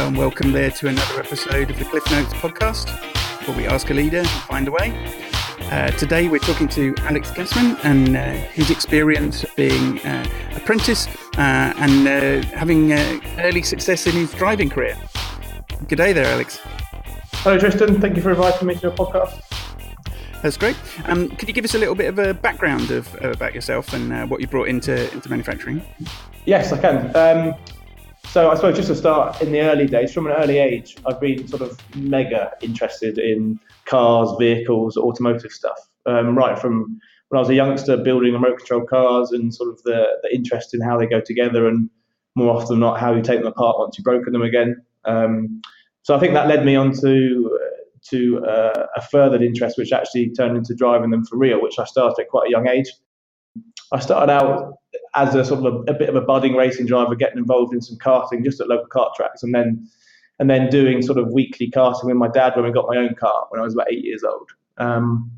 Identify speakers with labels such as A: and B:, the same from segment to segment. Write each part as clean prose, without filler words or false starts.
A: Hello and welcome there to another episode of the Cliff Notes podcast, where we ask a leader and find a way. Today we're talking to Alex Gassman and his experience being apprentice and having early success in his driving career. Good day there, Alex.
B: Hello, Tristan. Thank you for inviting me to your podcast.
A: That's great. Could you give us a little bit of a background about yourself and what you brought into manufacturing?
B: Yes, I can. So I suppose just to start, in the early days, from an early age, I've been sort of mega interested in cars, vehicles, automotive stuff. Right from when I was a youngster, building remote control cars and sort of the interest in how they go together, and more often than not, how you take them apart once you've broken them again. So I think that led me on to a furthered interest, which actually turned into driving them for real, which I started at quite a young age. I started out as a sort of a bit of a budding racing driver, getting involved in some karting just at local kart tracks, and then doing sort of weekly karting with my dad when we got my own car when I was about 8 years old. And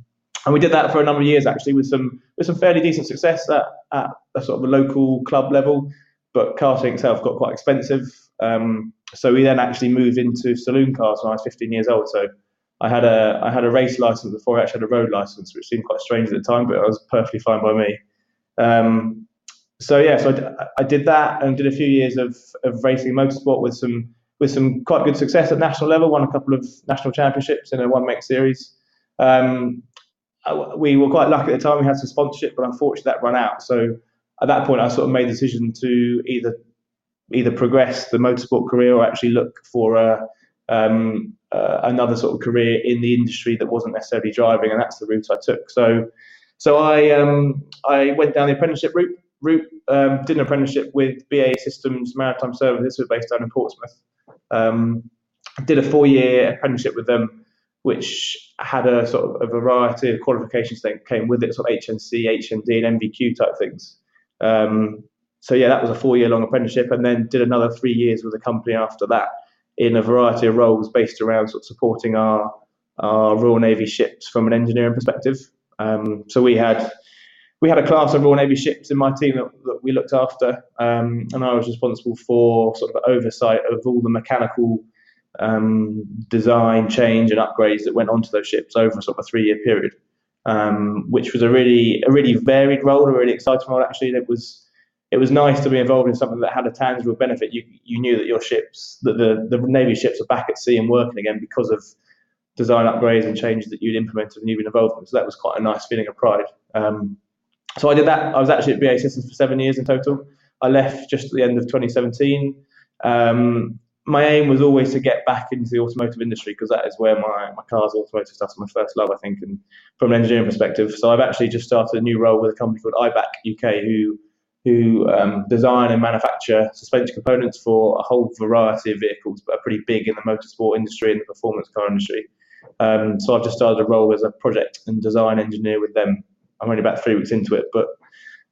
B: we did that for a number of years actually, with some fairly decent success at a sort of a local club level. But karting itself got quite expensive, so we then actually moved into saloon cars when I was 15 years old. So I had a race license before I actually had a road license, which seemed quite strange at the time, but it was perfectly fine by me. So I did that and did a few years of racing motorsport with some quite good success at national level. Won a couple of national championships in a one make series. We were quite lucky at the time. We had some sponsorship, but unfortunately that ran out. So at that point, I sort of made the decision to either progress the motorsport career or actually look for another sort of career in the industry that wasn't necessarily driving, and that's the route I took. So I went down the apprenticeship route, did an apprenticeship with BAE Systems Maritime Services, who are based down in Portsmouth. Did a 4-year apprenticeship with them, which had a sort of a variety of qualifications that came with it, sort of HNC, HND, and MVQ type things. So that was a 4-year long apprenticeship, and then did another 3 years with the company after that in a variety of roles based around sort of supporting our Royal Navy ships from an engineering perspective. So we had a class of Royal Navy ships in my team that we looked after, and I was responsible for sort of the oversight of all the mechanical design, change, and upgrades that went onto those ships over sort of a 3-year period, which was a really varied role, a really exciting role actually. It was nice to be involved in something that had a tangible benefit. You knew that your ships, that the Navy ships are back at sea and working again because of design upgrades and changes that you'd implemented and you'd been involved in. So that was quite a nice feeling of pride. So I did that. I was actually at BAE Systems for 7 years in total. I left just at the end of 2017. My aim was always to get back into the automotive industry, because that is where my cars, automotive stuff, is my first love, I think, and from an engineering perspective. So I've actually just started a new role with a company called Eibach UK, who design and manufacture suspension components for a whole variety of vehicles, but are pretty big in the motorsport industry and the performance car industry. So I've just started a role as a project and design engineer with them. I'm only about 3 weeks into it, but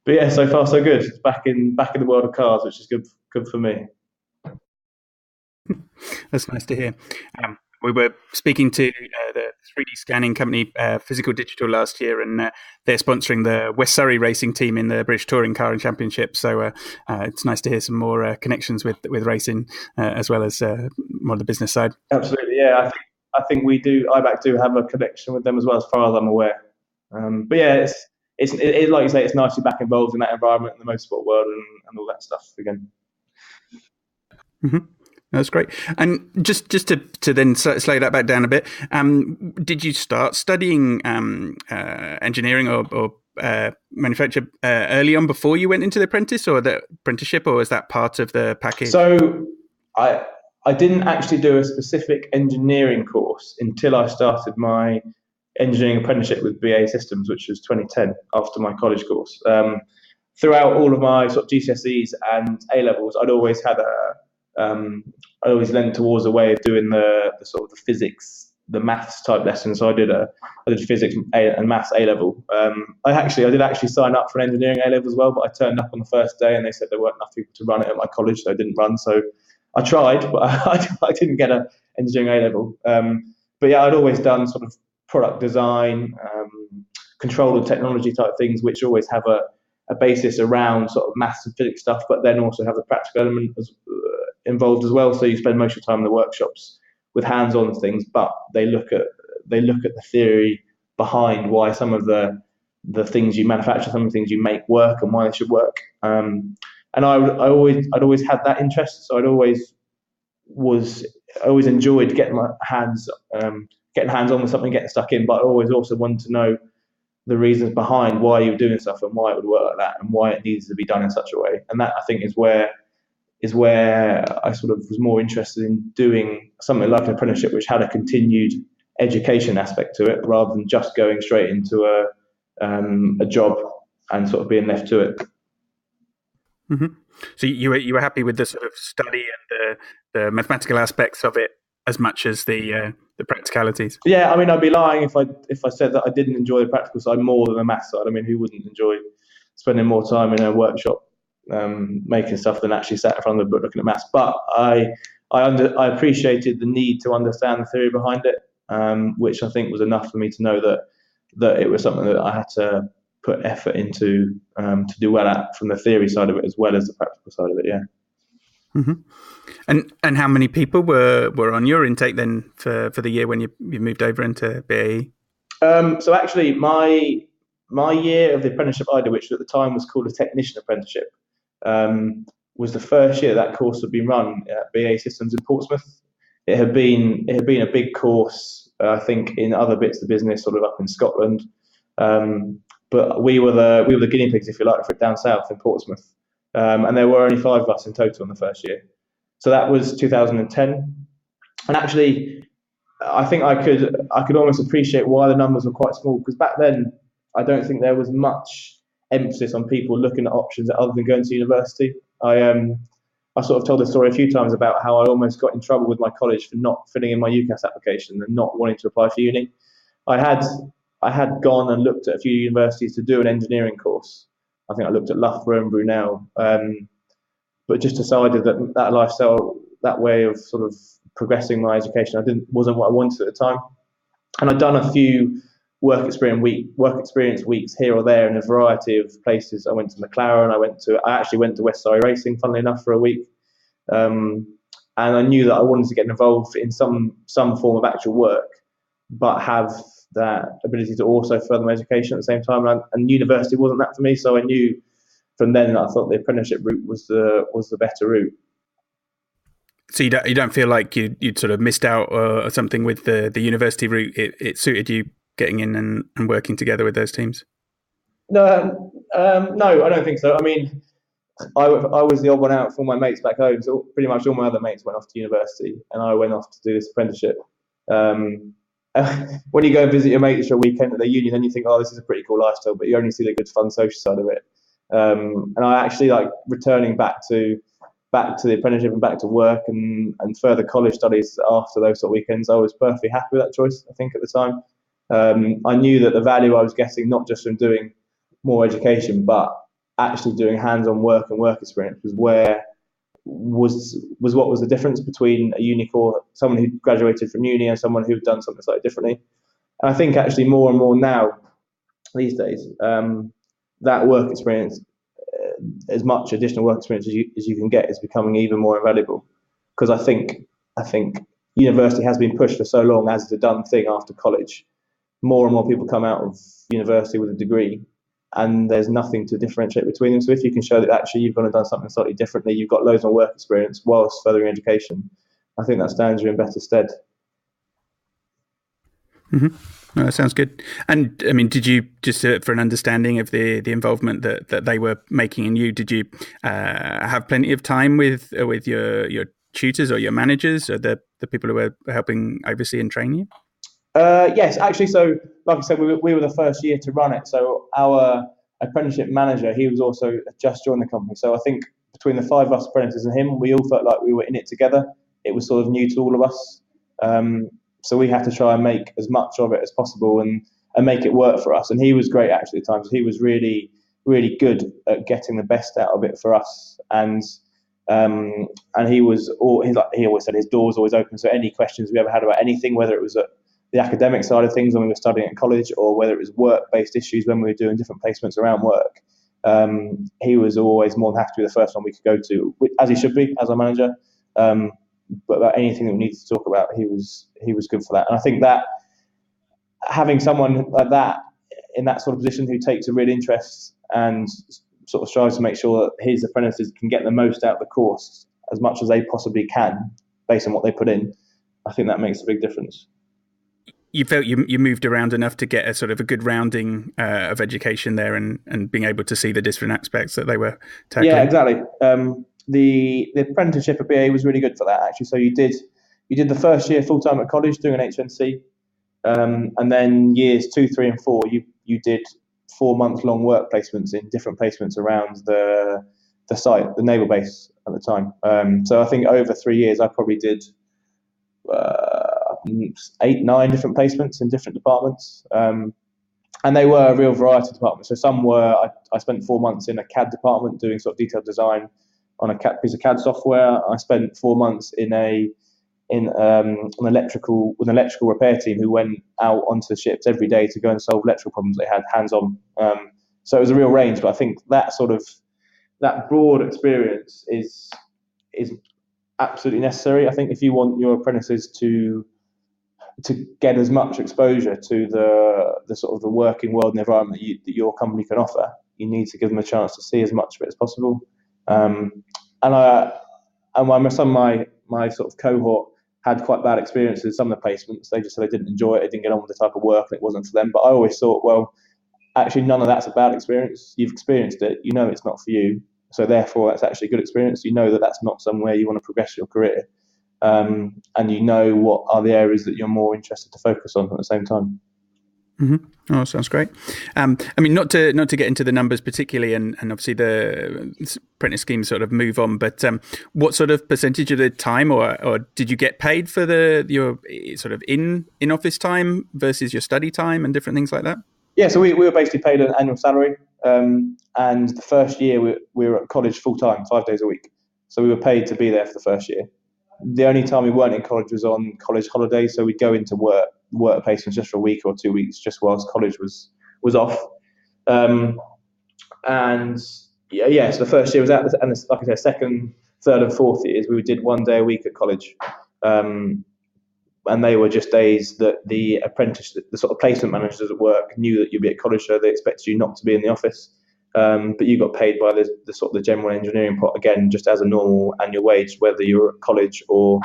B: yeah, so far so good. It's back in the world of cars, which is good for me.
A: That's nice to hear. We were speaking to the 3D scanning company, Physical Digital, last year, and they're sponsoring the West Surrey racing team in the British Touring Car and Championship. So it's nice to hear some more connections with racing, as well as more on the business side.
B: Absolutely, yeah. I think we do. Eibach do have a connection with them as well, as far as I'm aware. But yeah, it's like you say, it's nice to be back involved in that environment in the motorsport world and all that stuff again.
A: Mm-hmm. That's great. And just to then slow that back down a bit, did you start studying engineering or manufacture early on before you went into the apprentice or the apprenticeship, or was that part of the package?
B: So I didn't actually do a specific engineering course until I started my engineering apprenticeship with BAE Systems, which was 2010, after my college course. Throughout all of my sort of GCSEs and A-levels, I'd always had I always leant towards a way of doing the sort of the physics, the maths type lessons. So I did physics and maths A level. I did actually sign up for an engineering A level as well, but I turned up on the first day and they said there weren't enough people to run it at my college, so I didn't run. So I tried, but I didn't get an engineering A level. But yeah, I'd always done sort of product design, control and technology type things, which always have a basis around sort of maths and physics stuff, but then also have the practical element involved as well. So you spend most of your time in the workshops with hands-on things, but they look at the theory behind why some of the things you manufacture, some of the things you make work, and why they should work. And I'd always had that interest, so I always enjoyed getting my hands on with something, getting stuck in. But I always also wanted to know the reasons behind why you were doing stuff and why it would work like that and why it needs to be done in such a way. And that, I think, is where I sort of was more interested in doing something like an apprenticeship, which had a continued education aspect to it, rather than just going straight into a job and sort of being left to it.
A: Mm-hmm. So you were happy with the sort of study and the mathematical aspects of it as much as the practicalities?
B: Yeah, I mean, I'd be lying if I said that I didn't enjoy the practical side more than the maths side. I mean, who wouldn't enjoy spending more time in a workshop making stuff than actually sat in front of the book looking at maths? But I appreciated the need to understand the theory behind it, which I think was enough for me to know that it was something that I had to put effort into to do well at, from the theory side of it as well as the practical side of it. Yeah.
A: Mm-hmm. And how many people were on your intake then for the year when you moved over into BAE?
B: So actually, my year of the apprenticeship I did, which at the time was called a technician apprenticeship, was the first year that course had been run at BAE Systems in Portsmouth. It had been a big course, I think, in other bits of the business, sort of up in Scotland. But we were the guinea pigs, if you like, for it down south in Portsmouth. And there were only 5 of us in total in the first year. So that was 2010. And actually, I think I could almost appreciate why the numbers were quite small, because back then I don't think there was much emphasis on people looking at options other than going to university. I sort of told the story a few times about how I almost got in trouble with my college for not filling in my UCAS application and not wanting to apply for uni. I had gone and looked at a few universities to do an engineering course. I think I looked at Loughborough and Brunel, but just decided that lifestyle, that way of sort of progressing my education, wasn't what I wanted at the time. And I'd done a few work experience weeks here or there in a variety of places. I went to McLaren. I actually went to West Surrey Racing, funnily enough, for a week. And I knew that I wanted to get involved in some form of actual work, but have that ability to also further my education at the same time. And university wasn't that for me, so I knew from then that I thought the apprenticeship route was the better route.
A: So you don't feel like you'd sort of missed out or something with the university route? It suited you getting in and working together with those teams?
B: No, I don't think so. I mean, I was the odd one out for my mates back home, so pretty much all my other mates went off to university, and I went off to do this apprenticeship. When you go and visit your mates for a weekend at their uni, then you think, oh, this is a pretty cool lifestyle, but you only see the good, fun, social side of it. And I actually like returning back to the apprenticeship and back to work and further college studies after those sort of weekends. I was perfectly happy with that choice, I think, at the time. I knew that the value I was getting, not just from doing more education, but actually doing hands-on work and work experience, was what was the difference between a uni core, someone who graduated from uni, and someone who'd done something slightly differently. And I think actually more and more now, these days, that work experience, as much additional work experience as you can get, is becoming even more invaluable. Because I think university has been pushed for so long as a done thing after college. More and more people come out of university with a degree, and there's nothing to differentiate between them. So if you can show that actually you've gone and done something slightly differently, you've got loads more work experience whilst furthering education, I think that stands you in better stead.
A: Mm-hmm. No, that sounds good. And I mean, did you, just for an understanding of the involvement that they were making in you, did you have plenty of time with your tutors or your managers or the people who were helping oversee and train you?
B: Yes, actually. So, like I said, we were the first year to run it. So our apprenticeship manager, he was also just joined the company. So I think between the 5 of us apprentices and him, we all felt like we were in it together. It was sort of new to all of us. So we had to try and make as much of it as possible and make it work for us. And he was great actually at times. He was really, really good at getting the best out of it for us. And he always said his door was always open. So any questions we ever had about anything, whether it was at the academic side of things when we were studying at college, or whether it was work-based issues when we were doing different placements around work, he was always more than happy to be the first one we could go to, as he should be, as our manager. But about anything that we needed to talk about, he was good for that. And I think that having someone like that in that sort of position who takes a real interest and sort of strives to make sure that his apprentices can get the most out of the course as much as they possibly can based on what they put in, I think that makes a big difference.
A: You felt you moved around enough to get a sort of a good rounding of education there, and being able to see the different aspects that they were tackling.
B: Yeah, exactly. The apprenticeship at BAE was really good for that, actually. So you did the first year full time at college doing an HNC, and then years 2, 3, and 4 you did 4-month-long work placements in different placements around the site, the naval base at the time. So I think over 3 years I probably did 8, 9 different placements in different departments, and they were a real variety of departments. So some were I spent 4 months in a CAD department doing sort of detailed design on a piece of CAD software. I spent 4 months in an electrical repair team who went out onto the ships every day to go and solve electrical problems they had hands on. So it was a real range, but I think that broad experience is absolutely necessary. I think if you want your apprentices to get as much exposure to the sort of the working world and environment that your company can offer, you need to give them a chance to see as much of it as possible. And my sort of cohort had quite bad experiences with some of the placements. They just said they didn't enjoy it, they didn't get on with the type of work, and it wasn't for them. But I always thought, well, actually none of that's a bad experience. You've experienced it, you know it's not for you. So therefore, that's actually a good experience. You know that that's not somewhere you want to progress your career. And you know what are the areas that you're more interested to focus on at the same time.
A: Mm-hmm. Oh, sounds great. I mean, not to get into the numbers particularly, and obviously the apprentice scheme sort of move on, but what sort of percentage of the time, or did you get paid for your sort of in office time versus your study time and different things like that?
B: Yeah, so we were basically paid an annual salary, and the first year we were at college full time, 5 days a week. So we were paid to be there for the first year. The only time we weren't in college was on college holidays, so we'd go into work placements just for a week or 2 weeks, just whilst college was off. And yeah, so the first year was out, and like I said, second, third, and fourth years we did 1 day a week at college, and they were just days that the apprentice, the sort of placement managers at work knew that you'd be at college, so they expected you not to be in the office. But you got paid by the sort of the general engineering pot, again, just as a normal annual wage, whether you were at college or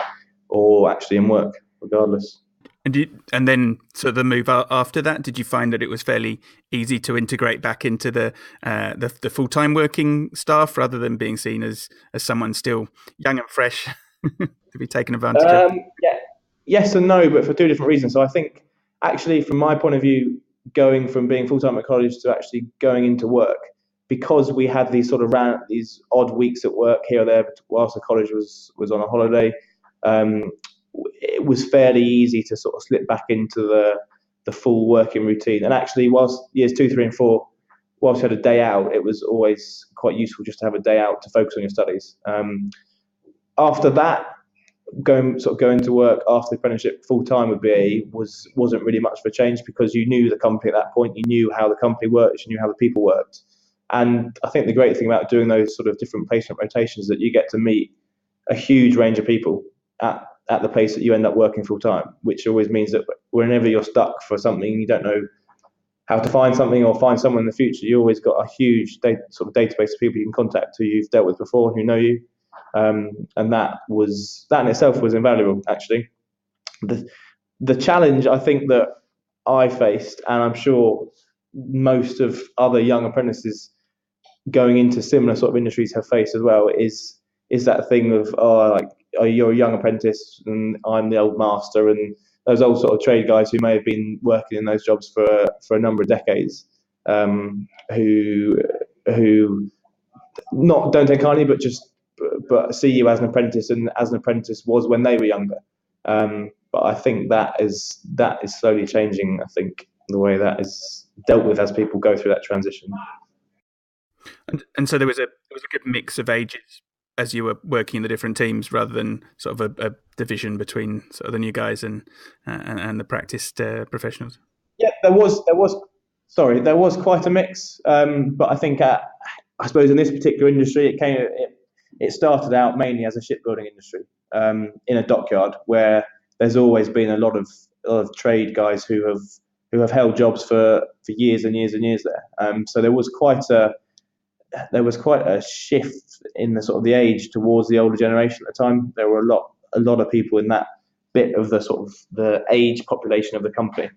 B: actually in work, regardless.
A: And then, so the move after that, did you find that it was fairly easy to integrate back into the full-time working staff, rather than being seen as someone still young and fresh to be taken advantage of?
B: Yeah, yes and no, but for 2 different reasons. So I think, actually, from my point of view, going from being full-time at college to actually going into work, because we had these sort of these odd weeks at work here or there whilst the college was on a holiday, it was fairly easy to sort of slip back into the full working routine. And actually, whilst years 2, 3, and 4, whilst you had a day out, it was always quite useful just to have a day out to focus on your studies. After that, going to work after the apprenticeship full time with BAE wasn't really much of a change, because you knew the company at that point, you knew how the company worked, you knew how the people worked. And I think the great thing about doing those sort of different placement rotations is that you get to meet a huge range of people at the place that you end up working full time, which always means that whenever you're stuck for something, you don't know how to find something or find someone in the future, you always got a huge sort of database of people you can contact who you've dealt with before, who know you. And that in itself was invaluable, actually. The challenge I think that I faced, and I'm sure most of other young apprentices going into similar sort of industries have faced as well, is that thing of you're a young apprentice and I'm the old master, and those old sort of trade guys who may have been working in those jobs for a number of decades, who not don't take kindly, but see you as an apprentice, and as an apprentice was when they were younger. But I think that is slowly changing. I think the way that is dealt with as people go through that transition.
A: And so there was a good mix of ages as you were working in the different teams, rather than sort of a division between sort of the new guys and the practiced professionals.
B: Yeah, there was quite a mix. But I think I suppose in this particular industry, it started out mainly as a shipbuilding industry. in a dockyard where there's always been a lot of trade guys who have held jobs for years and years and years there. So there was quite a shift in the sort of the age towards the older generation at the time. There were a lot of people in that bit of the sort of the age population of the company.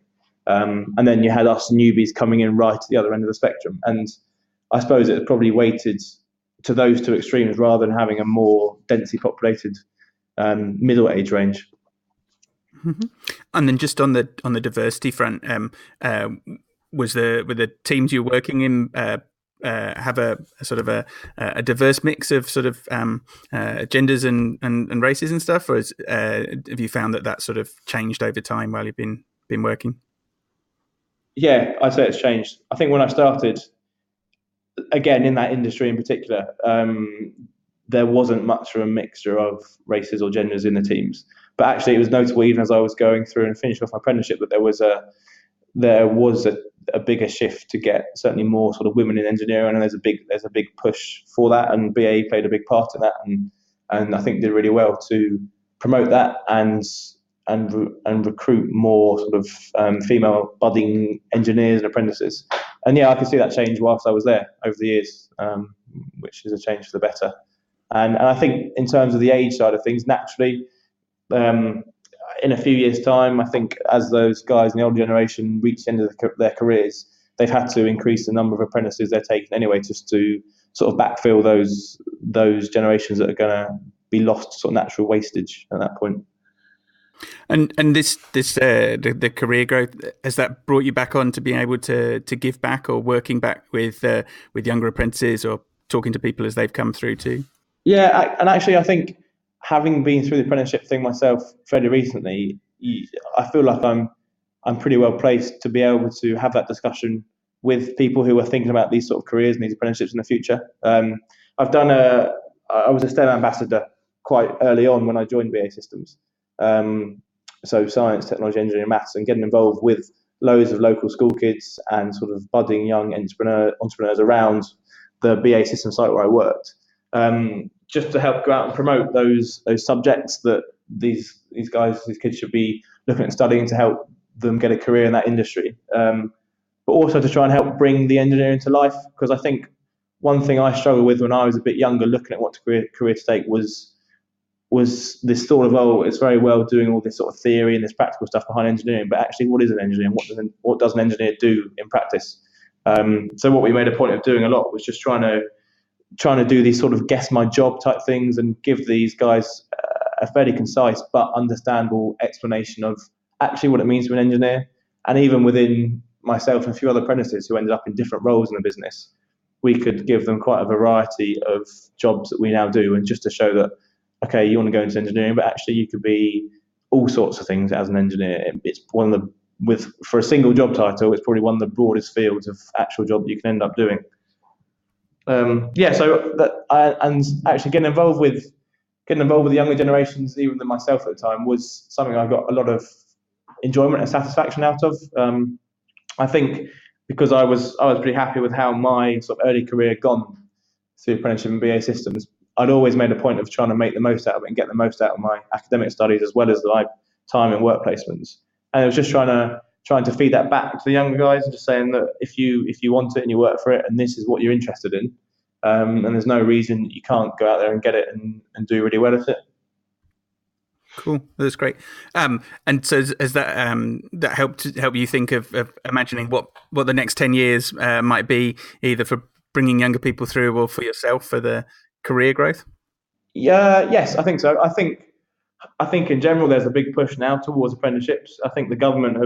B: And then you had us newbies coming in right at the other end of the spectrum. And I suppose it probably weighted to those two extremes rather than having a more densely populated middle age range.
A: Mm-hmm. And then just on the diversity front, were the teams you're working in have a sort of a diverse mix of sort of genders and races and stuff, or have you found that sort of changed over time while you've been working?
B: Yeah, I'd say it's changed. I think when I started, again, in that industry in particular, there wasn't much of a mixture of races or genders in the teams. But actually, it was notable even as I was going through and finishing off my apprenticeship that there was a bigger shift to get certainly more sort of women in engineering, and there's a big push for that, and BAE played a big part in that, and I think did really well to promote that and recruit more sort of female budding engineers and apprentices. And yeah, I could see that change whilst I was there over the years, which is a change for the better. And I think in terms of the age side of things, naturally, in a few years' time, I think as those guys in the older generation reach the end of their careers, they've had to increase the number of apprentices they're taking anyway, just to sort of backfill those generations that are going to be lost to sort of natural wastage at that point.
A: And this the career growth, has that brought you back on to being able to give back, or working back with younger apprentices, or talking to people as they've come through too?
B: Yeah, and actually, I think having been through the apprenticeship thing myself fairly recently, I feel like I'm pretty well placed to be able to have that discussion with people who are thinking about these sort of careers and these apprenticeships in the future. I was a STEM ambassador quite early on when I joined BAE Systems. So science, technology, engineering, maths, and getting involved with loads of local school kids and sort of budding young entrepreneurs around the BAE System site where I worked. Just to help go out and promote those subjects that these kids should be looking at studying to help them get a career in that industry. But also to try and help bring the engineering to life, because I think one thing I struggled with when I was a bit younger, looking at what career to take, was this thought of, it's very well doing all this sort of theory and this practical stuff behind engineering, but actually what is an engineer and what does an engineer do in practice? So what we made a point of doing a lot was just trying to do these sort of guess my job type things and give these guys a fairly concise but understandable explanation of actually what it means to be an engineer. And even within myself and a few other apprentices who ended up in different roles in the business, we could give them quite a variety of jobs that we now do, and just to show that, okay, you want to go into engineering, but actually you could be all sorts of things as an engineer. It's for a single job title, it's probably one of the broadest fields of actual job that you can end up doing. And actually getting involved with the younger generations, even than myself at the time, was something I got a lot of enjoyment and satisfaction out of. I think because I was pretty happy with how my sort of early career had gone through apprenticeship in BAE Systems. I'd always made a point of trying to make the most out of it and get the most out of my academic studies as well as my time in work placements. And it was just trying to feed that back to the younger guys and just saying that if you want it and you work for it and this is what you're interested in, and there's no reason you can't go out there and get it and do really well at it.
A: Cool, that's great. And so has that help you think of imagining what the next 10 years might be, either for bringing younger people through or for yourself for the career growth?
B: Yeah, yes, I think so. I think in general there's a big push now towards apprenticeships. I think the government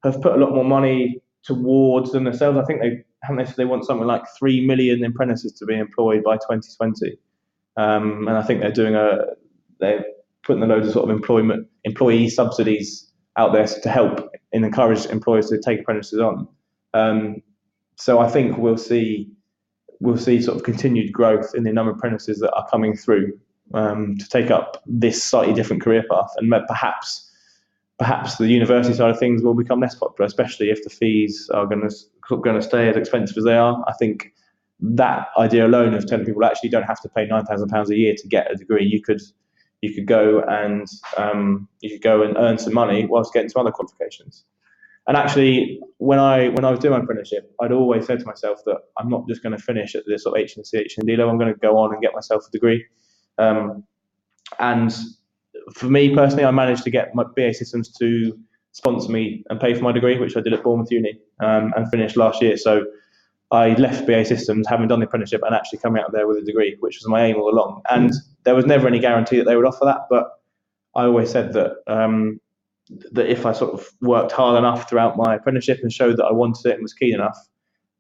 B: have put a lot more money towards them themselves. I think they said they want something like 3 million apprentices to be employed by 2020, and I think they're putting a loads of sort of employee subsidies out there to help and encourage employers to take apprentices on. So I think we'll see sort of continued growth in the number of apprentices that are coming through to take up this slightly different career path, and perhaps the university side of things will become less popular, especially if the fees are going to stay as expensive as they are. I think that idea alone of telling people actually you don't have to pay £9,000 a year to get a degree. You you could go and earn some money whilst getting some other qualifications. And actually, when I was doing my apprenticeship, I'd always said to myself that I'm not just going to finish at this sort of HND level. I'm going to go on and get myself a degree. And for me personally, I managed to get my BAE Systems to sponsor me and pay for my degree, which I did at Bournemouth Uni, and finished last year. So I left BAE Systems, having done the apprenticeship, and actually coming out there with a degree, which was my aim all along. And there was never any guarantee that they would offer that, but I always said that that if I sort of worked hard enough throughout my apprenticeship and showed that I wanted it and was keen enough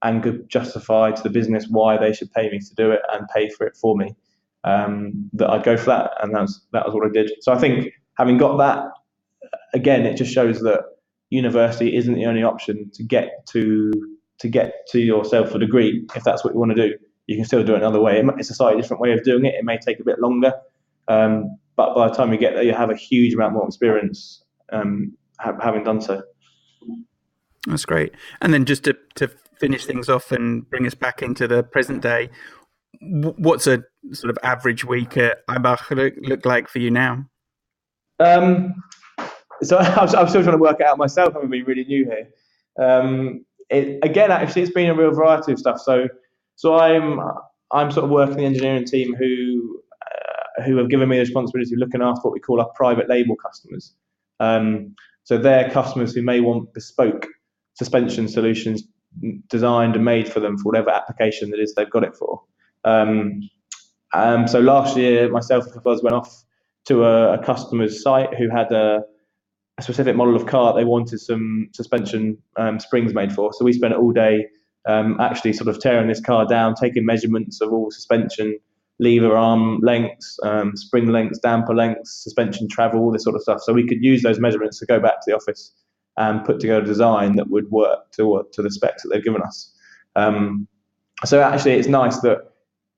B: and could justify to the business why they should pay me to do it and pay for it for me, that I'd go for that. And that was what I did. So I think having got that, again, it just shows that university isn't the only option to get to yourself a degree. If that's what you want to do, you can still do it another way. It's a slightly different way of doing it. It may take a bit longer, but by the time you get there, you have a huge amount more experience having done so.
A: That's great. And then just to finish things off and bring us back into the present day, what's a sort of average week at Eibach look like for you now?
B: So I'm still trying to work it out myself. I'm being really new here. Actually, it's been a real variety of stuff. So I'm sort of working the engineering team who have given me the responsibility of looking after what we call our private label customers. So they're customers who may want bespoke suspension solutions designed and made for them for whatever application that is they've got it for. So last year, myself and Buzz went off to a customer's site who had a specific model of car they wanted some suspension springs made for. So we spent all day actually sort of tearing this car down, taking measurements of all suspension, lever arm lengths, spring lengths, damper lengths, suspension travel, all this sort of stuff. So we could use those measurements to go back to the office and put together a design that would work to the specs that they've given us. So actually, it's nice that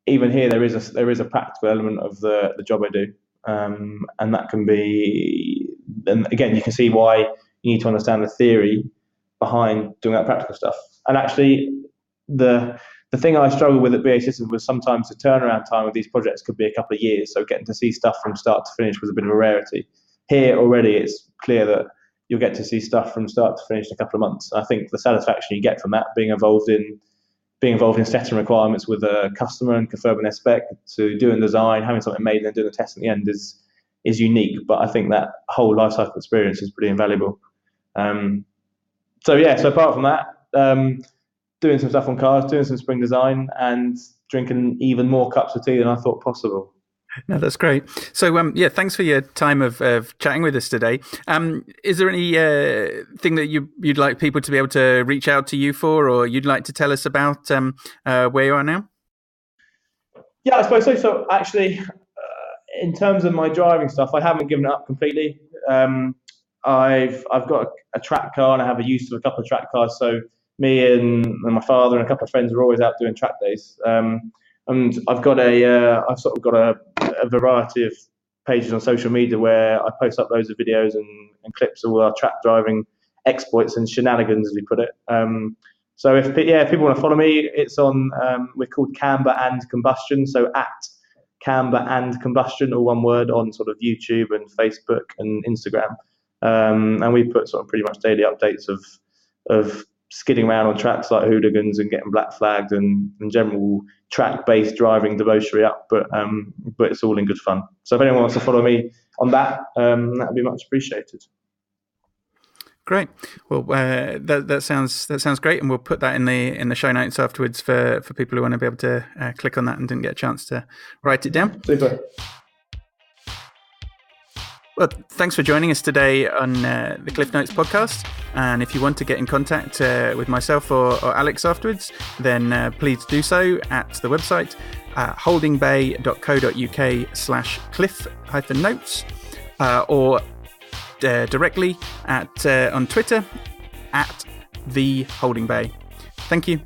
B: even here there is a practical element of the job I do, and that can be. And again, you can see why you need to understand the theory behind doing that practical stuff. And actually, the thing I struggled with at BAE Systems was sometimes the turnaround time of these projects could be a couple of years. So getting to see stuff from start to finish was a bit of a rarity. Here already, it's clear that you'll get to see stuff from start to finish in a couple of months. I think the satisfaction you get from that, being involved in setting requirements with a customer and confirming their spec, to doing design, having something made, and then doing the test at the end is unique. But I think that whole life cycle experience is pretty invaluable. So apart from that, doing some stuff on cars, doing some spring design, and drinking even more cups of tea than I thought possible.
A: No, that's great. So, thanks for your time of chatting with us today. Is there any thing that you'd like people to be able to reach out to you for, or you'd like to tell us about where you are now?
B: Yeah, I suppose so. So actually, in terms of my driving stuff, I haven't given it up completely. I've got a track car, and I have a use of a couple of track cars. So me and my father and a couple of friends are always out doing track days. And I've got I've sort of got a variety of pages on social media where I post up loads of videos and clips of all our track driving exploits and shenanigans, as we put it. So if people want to follow me, it's on, we're called Camber and Combustion. So at Camber and Combustion, all one word, on sort of YouTube and Facebook and Instagram. And we put sort of pretty much daily updates of skidding around on tracks like hooligans and getting black flagged and general track-based driving debauchery up, but it's all in good fun. So if anyone wants to follow me on that, that'd be much appreciated.
A: Great. Well, that sounds great, and we'll put that in the show notes afterwards for people who want to be able to click on that and didn't get a chance to write it down.
B: Super.
A: Well, thanks for joining us today on the Cliff Notes podcast. And if you want to get in contact with myself or Alex afterwards, then please do so at the website holdingbay.co.uk/cliff-notes or directly on Twitter at the Holdingbay. Thank you.